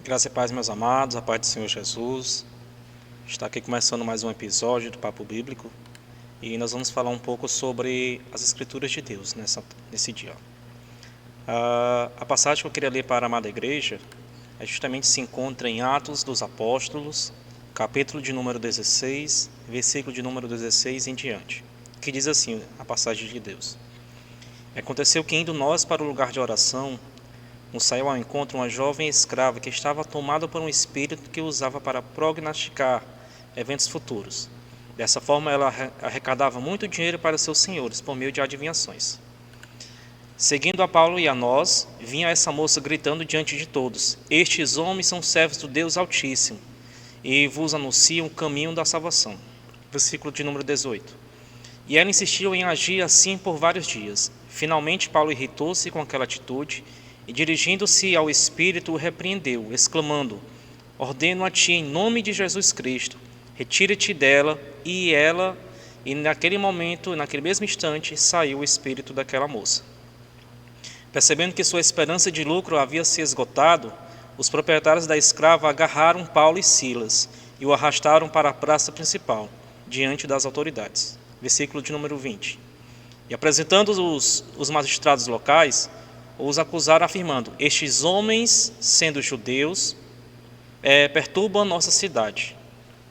Graça e paz, meus amados, a paz do Senhor Jesus. Está aqui começando mais um episódio do Papo Bíblico e nós vamos falar um pouco sobre as Escrituras de Deus nesse dia. A passagem que eu queria ler para a amada igreja justamente se encontra em Atos dos Apóstolos, capítulo de número 16, versículo de número 16 em diante, que diz assim a passagem de Deus. Aconteceu que, indo nós para o lugar de oração, nos saiu ao encontro uma jovem escrava que estava tomada por um espírito que usava para prognosticar eventos futuros. Dessa forma, ela arrecadava muito dinheiro para seus senhores por meio de adivinhações. Seguindo a Paulo e a nós, vinha essa moça gritando diante de todos: Estes homens são servos do Deus Altíssimo e vos anunciam o caminho da salvação. Versículo de número 18. E ela insistiu em agir assim por vários dias. Finalmente, Paulo irritou-se com aquela atitude e, dirigindo-se ao Espírito, o repreendeu, exclamando: Ordeno a ti, em nome de Jesus Cristo, retira-te dela. E naquele momento, naquele mesmo instante, saiu o espírito daquela moça. Percebendo que sua esperança de lucro havia se esgotado, os proprietários da escrava agarraram Paulo e Silas e o arrastaram para a praça principal, diante das autoridades. Versículo de número 20. E apresentando os magistrados locais, os acusaram afirmando: Estes homens, sendo judeus, perturbam a nossa cidade,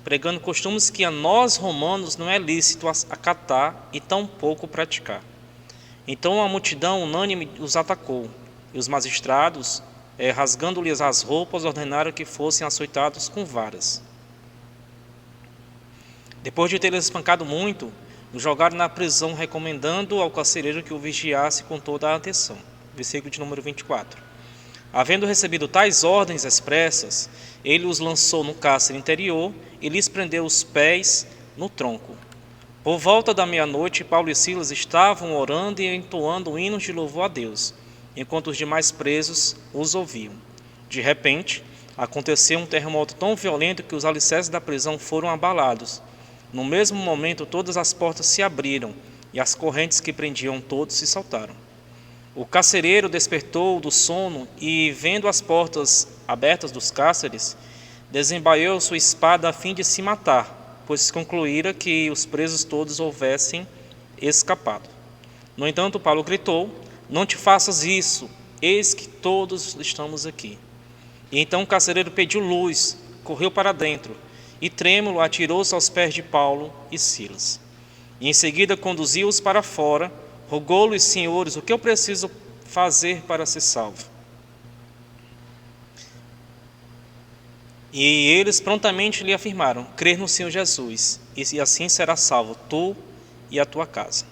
pregando costumes que a nós romanos não é lícito acatar e tampouco praticar. Então a multidão unânime os atacou, e os magistrados, rasgando-lhes as roupas, ordenaram que fossem açoitados com varas. Depois de ter-lhes espancado muito, o jogaram na prisão, recomendando ao carcereiro que o vigiasse com toda a atenção. Versículo de número 24. Havendo recebido tais ordens expressas, ele os lançou no cárcere interior e lhes prendeu os pés no tronco. Por volta da meia-noite, Paulo e Silas estavam orando e entoando hinos de louvor a Deus, enquanto os demais presos os ouviam. De repente, aconteceu um terremoto tão violento que os alicerces da prisão foram abalados. No mesmo momento, todas as portas se abriram e as correntes que prendiam todos se soltaram. O carcereiro despertou do sono e, vendo as portas abertas dos cárceres, desembaiou sua espada a fim de se matar, pois concluíra que os presos todos houvessem escapado. No entanto, Paulo gritou: Não te faças isso, eis que todos estamos aqui. E então o carcereiro pediu luz, correu para dentro e, trêmulo, atirou-se aos pés de Paulo e Silas. E em seguida conduziu-os para fora, rogou-lhes: Senhores, o que eu preciso fazer para ser salvo? E eles prontamente lhe afirmaram: Crer no Senhor Jesus, e assim será salvo tu e a tua casa.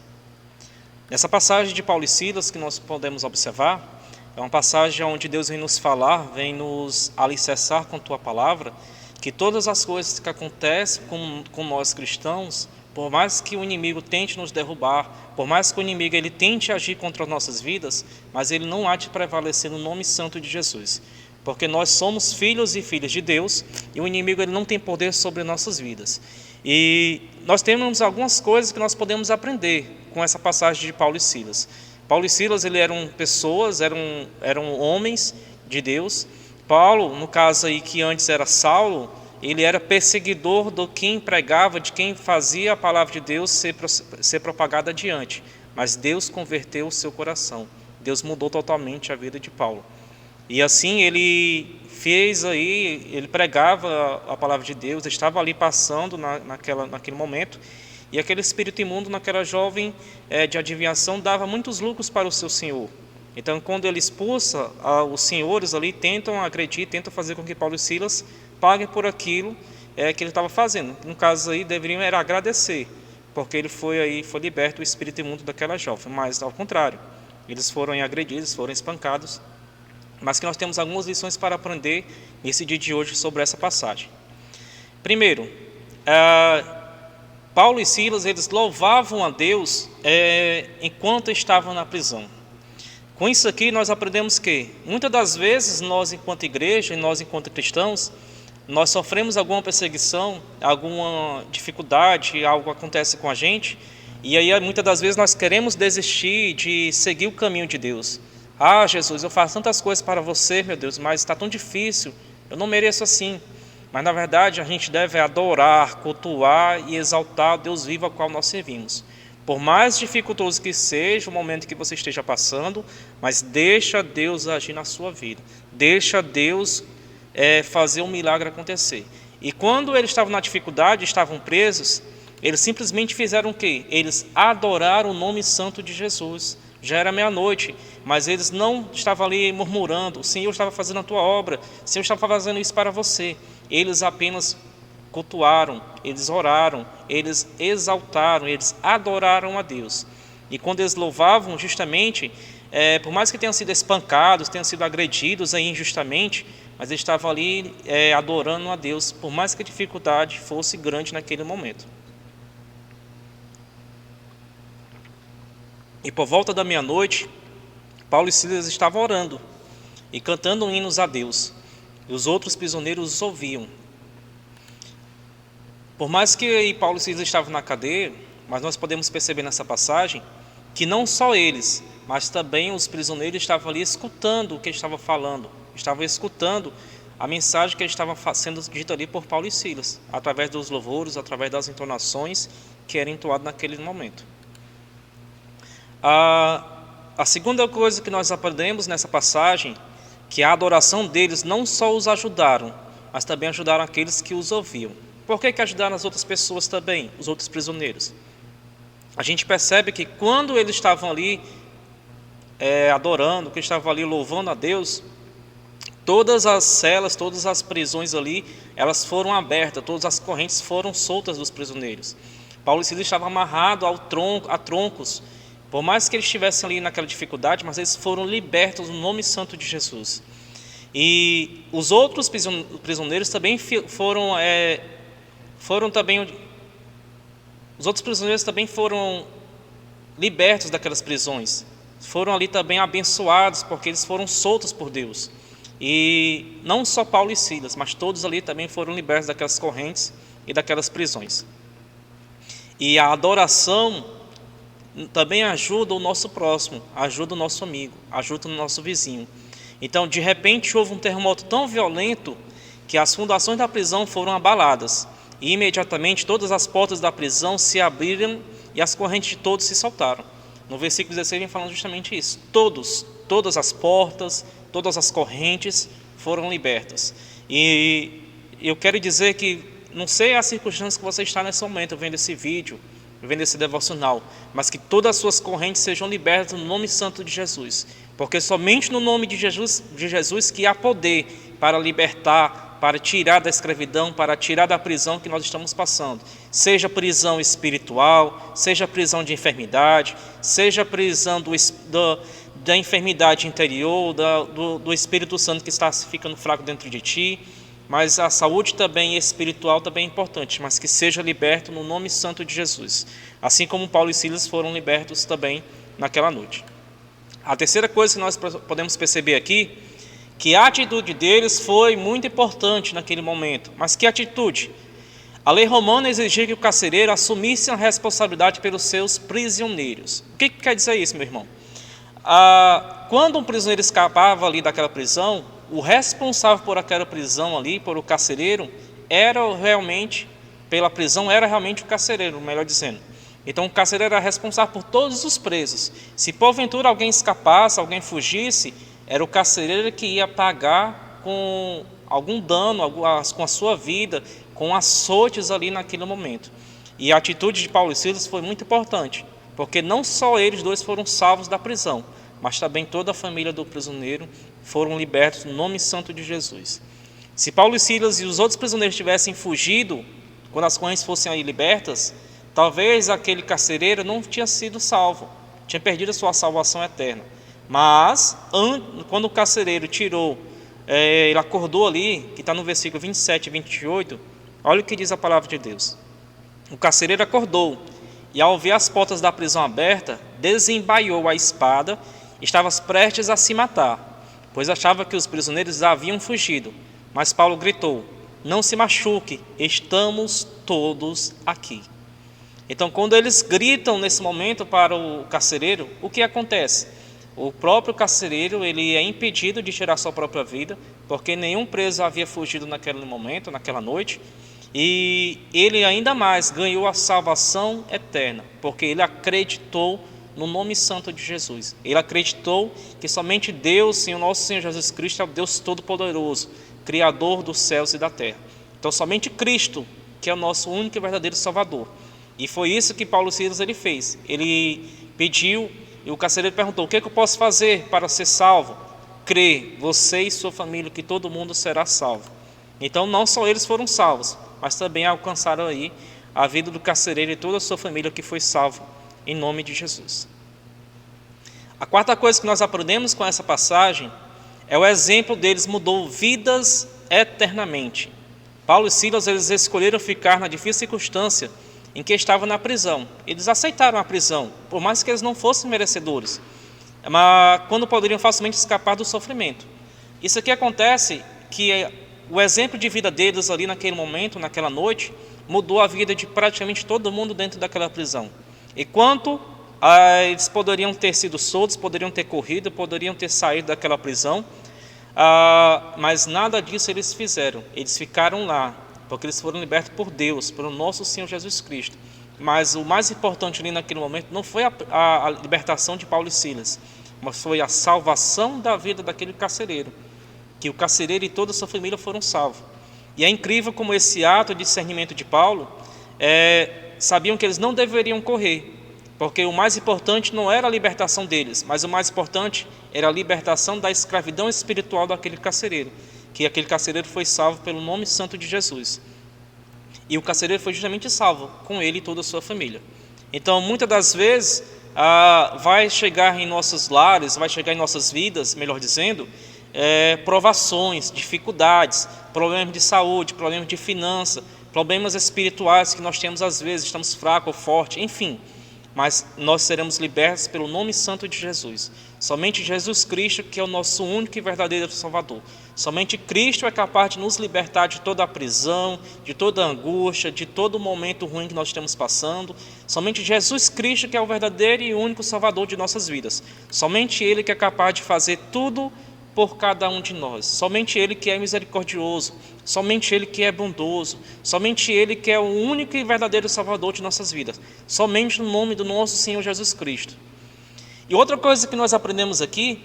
Nessa passagem de Paulo e Silas que nós podemos observar, é uma passagem onde Deus vem nos falar, vem nos alicerçar com a tua palavra, que todas as coisas que acontecem com nós cristãos, por mais que o inimigo tente nos derrubar, por mais que o inimigo ele tente agir contra as nossas vidas, mas ele não há de prevalecer no nome santo de Jesus. Porque nós somos filhos e filhas de Deus e o inimigo ele não tem poder sobre nossas vidas. E nós temos algumas coisas que nós podemos aprender com essa passagem de Paulo e Silas. Paulo e Silas eram pessoas, eram homens de Deus. Paulo, no caso aí que antes era Saulo, ele era perseguidor do quem pregava, de quem fazia a palavra de Deus ser propagada adiante. Mas Deus converteu o seu coração. Deus mudou totalmente a vida de Paulo. E assim ele ele pregava a palavra de Deus, estava ali passando naquele momento, e aquele espírito imundo naquela jovem de adivinhação dava muitos lucros para o seu senhor. Então, quando ele expulsa, os senhores ali tentam agredir, tentam fazer com que Paulo e Silas paguem por aquilo que ele estava fazendo. No caso aí, deveriam era agradecer, porque ele foi liberto do espírito imundo daquela jovem, mas ao contrário, eles foram agredidos, foram espancados. Mas que nós temos algumas lições para aprender nesse dia de hoje sobre essa passagem. Primeiro, Paulo e Silas, eles louvavam a Deus enquanto estavam na prisão. Com isso aqui nós aprendemos que muitas das vezes nós enquanto igreja e nós enquanto cristãos, nós sofremos alguma perseguição, alguma dificuldade, algo acontece com a gente, e aí muitas das vezes nós queremos desistir de seguir o caminho de Deus. Ah, Jesus, eu faço tantas coisas para você, meu Deus, mas está tão difícil, eu não mereço assim. Mas na verdade a gente deve adorar, cultuar e exaltar o Deus vivo ao qual nós servimos. Por mais dificultoso que seja o momento que você esteja passando, mas deixa Deus agir na sua vida. Deixa Deus fazer um milagre acontecer. E quando eles estavam na dificuldade, estavam presos, eles simplesmente fizeram o quê? Eles adoraram o nome santo de Jesus. Já era meia-noite, mas eles não estavam ali murmurando: o Senhor estava fazendo a tua obra, o Senhor estava fazendo isso para você. Eles apenas cultuaram, eles oraram, eles exaltaram, eles adoraram a Deus. E quando eles louvavam, justamente, por mais que tenham sido espancados, tenham sido agredidos aí injustamente, mas eles estavam ali adorando a Deus, por mais que a dificuldade fosse grande naquele momento. E por volta da meia-noite, Paulo e Silas estavam orando e cantando hinos a Deus. E os outros prisioneiros os ouviam. Por mais que Paulo e Silas estavam na cadeia, mas nós podemos perceber nessa passagem que não só eles, mas também os prisioneiros estavam ali escutando o que ele estava falando, estavam escutando a mensagem que estava sendo dita ali por Paulo e Silas, através dos louvores, através das entonações que eram entoadas naquele momento. A segunda coisa que nós aprendemos nessa passagem, que a adoração deles não só os ajudaram, mas também ajudaram aqueles que os ouviam. Por que ajudaram as outras pessoas também, os outros prisioneiros? A gente percebe que quando eles estavam ali adorando, que estavam ali louvando a Deus, todas as celas, todas as prisões ali, elas foram abertas, todas as correntes foram soltas dos prisioneiros. Paulo e Silas estavam amarrados a troncos. Por mais que eles estivessem ali naquela dificuldade, mas eles foram libertos no nome santo de Jesus. E os outros prisioneiros também os outros prisioneiros também foram libertos daquelas prisões. Foram ali também abençoados, porque eles foram soltos por Deus. E não só Paulo e Silas, mas todos ali também foram libertos daquelas correntes e daquelas prisões. E a adoração também ajuda o nosso próximo, ajuda o nosso amigo, ajuda o nosso vizinho. Então, de repente, houve um terremoto tão violento que as fundações da prisão foram abaladas. E imediatamente todas as portas da prisão se abriram e as correntes de todos se soltaram. No versículo 16 vem falando justamente isso. Todas as portas, todas as correntes foram libertas. E eu quero dizer que, não sei a circunstância que você está nesse momento vendo esse vídeo, vendo esse devocional, mas que todas as suas correntes sejam libertas no nome santo de Jesus, porque somente no nome de Jesus que há poder para libertar, para tirar da escravidão, para tirar da prisão que nós estamos passando, seja prisão espiritual, seja prisão de enfermidade, seja prisão da enfermidade interior, do Espírito Santo que está ficando fraco dentro de ti. Mas a saúde também espiritual também é importante, mas que seja liberto no nome santo de Jesus, assim como Paulo e Silas foram libertos também naquela noite. A terceira coisa que nós podemos perceber aqui, que a atitude deles foi muito importante naquele momento. Mas que atitude? A lei romana exigia que o carcereiro assumisse a responsabilidade pelos seus prisioneiros. O que quer dizer isso, meu irmão? Quando um prisioneiro escapava ali daquela prisão, o responsável por aquela prisão ali, por o carcereiro, pela prisão era realmente o carcereiro, melhor dizendo. Então o carcereiro era responsável por todos os presos. Se porventura alguém escapasse, alguém fugisse, era o carcereiro que ia pagar com algum dano, com a sua vida, com açoites ali naquele momento. E a atitude de Paulo e Silas foi muito importante, porque não só eles dois foram salvos da prisão, mas também toda a família do prisioneiro foram libertos no nome santo de Jesus. Se Paulo e Silas e os outros prisioneiros tivessem fugido, quando as correntes fossem aí libertas, talvez aquele carcereiro não tinha sido salvo, tinha perdido a sua salvação eterna. Mas, quando o carcereiro ele acordou ali, que está no versículo 27 e 28, olha o que diz a palavra de Deus. O carcereiro acordou, e ao ver as portas da prisão abertas, desembaiou a espada, estava prestes a se matar, pois achava que os prisioneiros haviam fugido. Mas Paulo gritou: não se machuque, estamos todos aqui. Então, quando eles gritam nesse momento para o carcereiro, o que acontece? O próprio carcereiro ele é impedido de tirar sua própria vida, porque nenhum preso havia fugido naquele momento, naquela noite, e ele ainda mais ganhou a salvação eterna, porque ele acreditou no nome santo de Jesus. Ele acreditou que somente Deus, sim, o nosso Senhor Jesus Cristo, é o Deus Todo-Poderoso, Criador dos céus e da terra. Então somente Cristo, que é o nosso único e verdadeiro Salvador. E foi isso que Paulo Silas ele fez. Ele pediu, e o carcereiro perguntou: o que é que eu posso fazer para ser salvo? Crê, você e sua família, que todo mundo será salvo. Então não só eles foram salvos, mas também alcançaram aí a vida do carcereiro e toda a sua família que foi salvo em nome de Jesus. A quarta coisa que nós aprendemos com essa passagem é o exemplo deles mudou vidas eternamente. Paulo e Silas eles escolheram ficar na difícil circunstância em que estavam na prisão. Eles aceitaram a prisão, por mais que eles não fossem merecedores, mas quando poderiam facilmente escapar do sofrimento. Isso aqui acontece que o exemplo de vida deles ali naquele momento, naquela noite, mudou a vida de praticamente todo mundo dentro daquela prisão. Enquanto eles poderiam ter sido soltos, poderiam ter corrido, poderiam ter saído daquela prisão, mas nada disso eles fizeram. Eles ficaram lá, porque eles foram libertos por Deus, pelo nosso Senhor Jesus Cristo. Mas o mais importante ali naquele momento não foi a libertação de Paulo e Silas, mas foi a salvação da vida daquele carcereiro, que o carcereiro e toda a sua família foram salvos. E é incrível como esse ato de discernimento de Paulo, sabiam que eles não deveriam correr, porque o mais importante não era a libertação deles, mas o mais importante era a libertação da escravidão espiritual daquele carcereiro, que aquele carcereiro foi salvo pelo nome santo de Jesus. E o carcereiro foi justamente salvo, com ele e toda a sua família. Então, muitas das vezes, vai chegar em nossos lares, vai chegar em nossas vidas, melhor dizendo, provações, dificuldades, problemas de saúde, problemas de finança, problemas espirituais que nós temos às vezes, estamos fracos ou fortes, enfim. Mas nós seremos libertos pelo nome santo de Jesus. Somente Jesus Cristo, que é o nosso único e verdadeiro Salvador. Somente Cristo é capaz de nos libertar de toda a prisão, de toda a angústia, de todo o momento ruim que nós estamos passando. Somente Jesus Cristo que é o verdadeiro e único Salvador de nossas vidas. Somente Ele que é capaz de fazer tudo por cada um de nós. Somente Ele que é misericordioso, somente Ele que é bondoso, somente Ele que é o único e verdadeiro Salvador de nossas vidas, somente no nome do nosso Senhor Jesus Cristo. E outra coisa que nós aprendemos aqui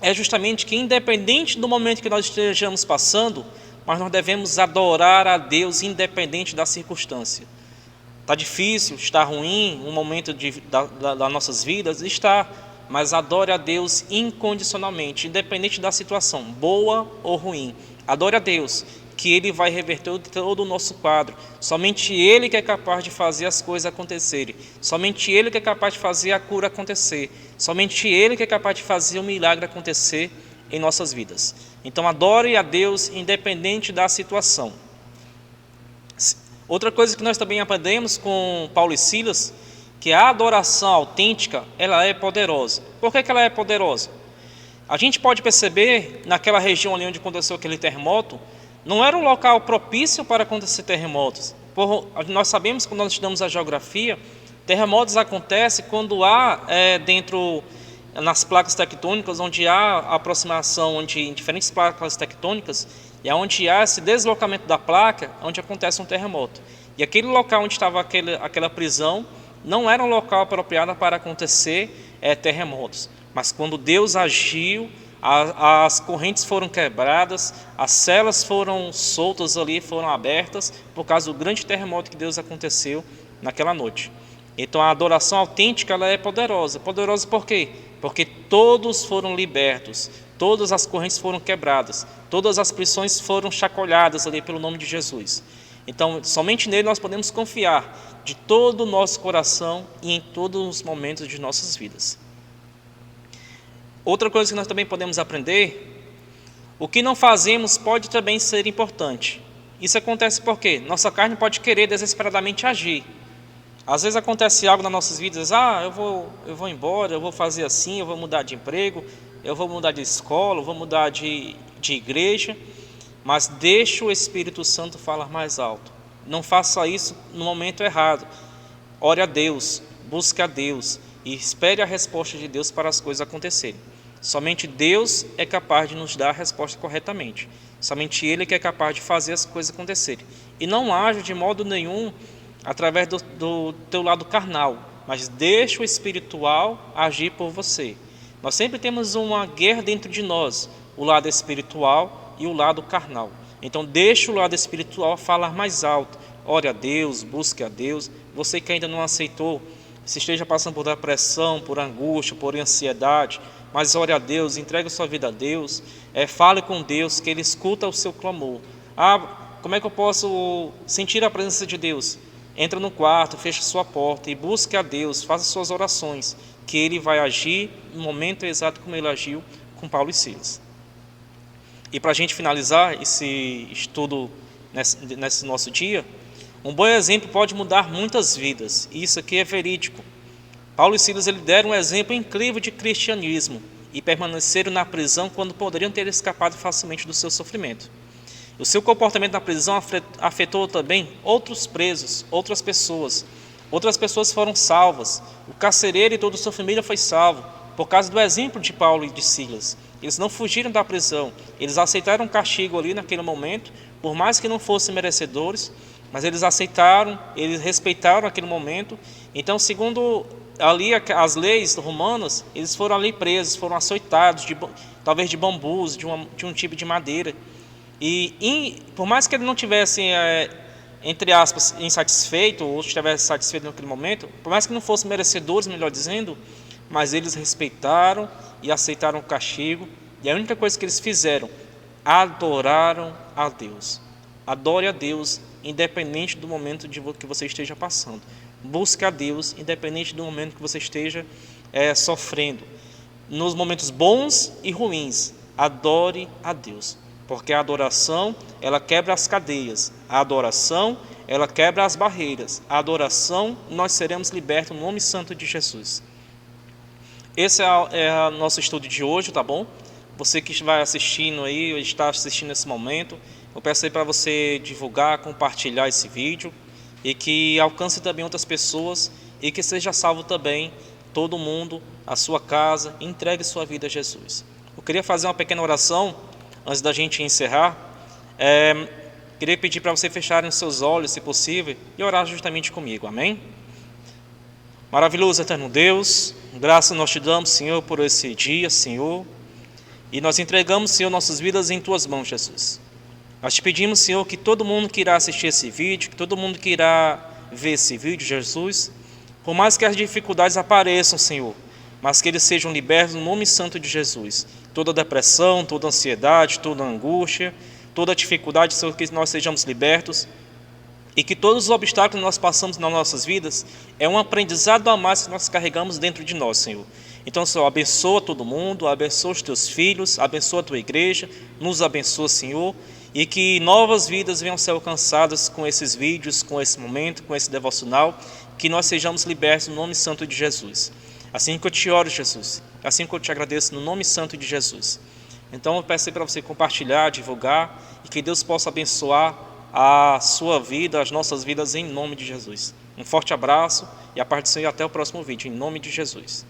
é justamente que independente do momento que nós estejamos passando, mas nós devemos adorar a Deus independente da circunstância. Está difícil, está ruim, um momento das nossas vidas, está. Mas adore a Deus incondicionalmente, independente da situação, boa ou ruim. Adore a Deus, que Ele vai reverter todo o nosso quadro. Somente Ele que é capaz de fazer as coisas acontecerem. Somente Ele que é capaz de fazer a cura acontecer. Somente Ele que é capaz de fazer o milagre acontecer em nossas vidas. Então adore a Deus independente da situação. Outra coisa que nós também aprendemos com Paulo e Silas, que a adoração autêntica, ela é poderosa. Por que ela é poderosa? A gente pode perceber, naquela região ali onde aconteceu aquele terremoto, não era um local propício para acontecer terremotos. Nós sabemos, quando nós estudamos a geografia, terremotos acontecem quando há nas placas tectônicas, onde há aproximação em diferentes placas tectônicas, e onde há esse deslocamento da placa, onde acontece um terremoto. E aquele local onde estava aquela prisão, não era um local apropriado para acontecer terremotos. Mas quando Deus agiu, as correntes foram quebradas, as celas foram soltas ali, foram abertas, por causa do grande terremoto que Deus aconteceu naquela noite. Então a adoração autêntica ela é poderosa. Poderosa por quê? Porque todos foram libertos, todas as correntes foram quebradas, todas as prisões foram chacoalhadas ali pelo nome de Jesus. Então, somente nele nós podemos confiar de todo o nosso coração e em todos os momentos de nossas vidas. Outra coisa que nós também podemos aprender, o que não fazemos pode também ser importante. Isso acontece porque nossa carne pode querer desesperadamente agir. Às vezes acontece algo nas nossas vidas, eu vou embora, eu vou fazer assim, eu vou mudar de emprego, eu vou mudar de escola, eu vou mudar de igreja. Mas deixe o Espírito Santo falar mais alto. Não faça isso no momento errado. Ore a Deus, busque a Deus. e espere a resposta de Deus para as coisas acontecerem. Somente Deus é capaz de nos dar a resposta corretamente. Somente Ele que é capaz de fazer as coisas acontecerem. E não haja de modo nenhum através do teu lado carnal, mas deixa o espiritual agir por você. Nós sempre temos uma guerra dentro de nós, o lado espiritual e o lado carnal. Então deixa o lado espiritual falar mais alto. Ore a Deus, busque a Deus. Você que ainda não aceitou, se esteja passando por depressão, por angústia, por ansiedade, mas ore a Deus, entregue a sua vida a Deus, fale com Deus, que Ele escuta o seu clamor. Como é que eu posso sentir a presença de Deus? Entra no quarto, feche sua porta e busque a Deus, faça suas orações, que Ele vai agir no momento exato como Ele agiu com Paulo e Silas. E para a gente finalizar esse estudo nesse nosso dia, um bom exemplo pode mudar muitas vidas, e isso aqui é verídico. Paulo e Silas deram um exemplo incrível de cristianismo e permaneceram na prisão quando poderiam ter escapado facilmente do seu sofrimento. O seu comportamento na prisão afetou também outros presos, outras pessoas. Outras pessoas foram salvas. O carcereiro e toda a sua família foi salvo por causa do exemplo de Paulo e de Silas. Eles não fugiram da prisão, eles aceitaram o castigo ali naquele momento, por mais que não fossem merecedores, mas eles aceitaram, eles respeitaram aquele momento. Então, segundo ali as leis romanas, eles foram ali presos, foram açoitados, talvez de bambus, de um tipo de madeira. E por mais que ele não tivesse, entre aspas, insatisfeito, ou estivesse satisfeito naquele momento, por mais que não fossem merecedores, melhor dizendo, mas eles respeitaram e aceitaram o castigo. E a única coisa que eles fizeram, adoraram a Deus. Adore a Deus, independente do momento que você esteja passando. Busque a Deus, independente do momento que você esteja sofrendo. Nos momentos bons e ruins, adore a Deus. Porque a adoração, ela quebra as cadeias. A adoração, ela quebra as barreiras. A adoração, nós seremos libertos no nome santo de Jesus. Esse é o nosso estudo de hoje, tá bom? Você que vai assistindo aí, ou está assistindo nesse momento, eu peço aí para você divulgar, compartilhar esse vídeo e que alcance também outras pessoas e que seja salvo também todo mundo, a sua casa, e entregue sua vida a Jesus. Eu queria fazer uma pequena oração antes da gente encerrar. Queria pedir para você fecharem os seus olhos, se possível, e orar justamente comigo, amém? Maravilhoso, eterno Deus, graças nós te damos, Senhor, por esse dia, Senhor, e nós entregamos, Senhor, nossas vidas em Tuas mãos, Jesus. Nós te pedimos, Senhor, que todo mundo que irá assistir esse vídeo, que todo mundo que irá ver esse vídeo, Jesus, por mais que as dificuldades apareçam, Senhor, mas que eles sejam libertos no nome santo de Jesus. Toda depressão, toda ansiedade, toda angústia, toda dificuldade, Senhor, que nós sejamos libertos e que todos os obstáculos que nós passamos nas nossas vidas é um aprendizado a mais que nós carregamos dentro de nós, Senhor. Então, Senhor, abençoa todo mundo, abençoa os teus filhos, abençoa a tua igreja, nos abençoa, Senhor, e que novas vidas venham ser alcançadas com esses vídeos, com esse momento, com esse devocional, que nós sejamos libertos no nome santo de Jesus. Assim que eu te oro, Jesus, assim que eu te agradeço no nome santo de Jesus. Então eu peço para você compartilhar, divulgar, e que Deus possa abençoar a sua vida, as nossas vidas, em nome de Jesus. Um forte abraço e a paz do Senhor, e até o próximo vídeo, em nome de Jesus.